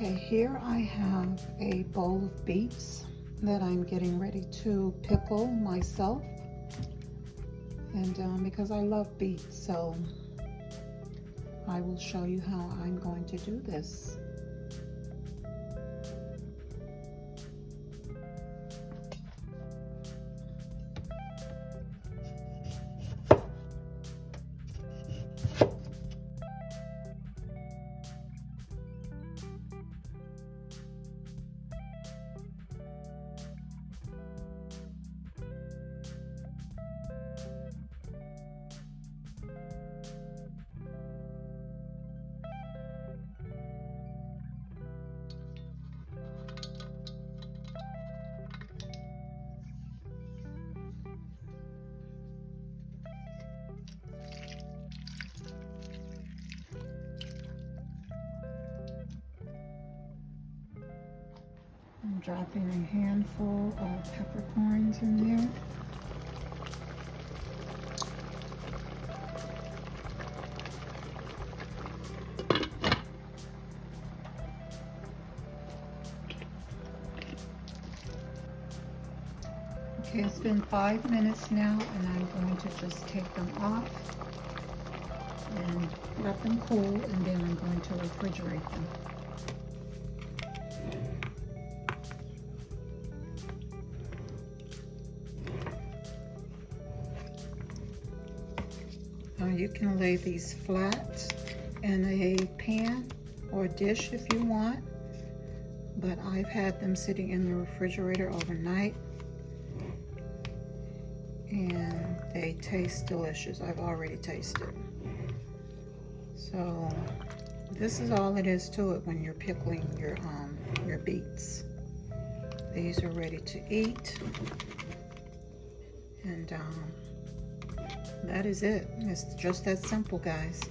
Okay, here I have a bowl of beets that I'm getting ready to pickle myself. And because I love beets, so I will show you how I'm going to do this. I'm dropping a handful of peppercorns in there. Okay, it's been 5 minutes now, and I'm going to just take them off and let them cool, and then I'm going to refrigerate them. You can lay these flat in a pan or dish if you want, but I've had them sitting in the refrigerator overnight and they taste delicious. I've already tasted. So this is all it is to it when you're pickling your beets. These are ready to eat, and that is it. It's just that simple, guys.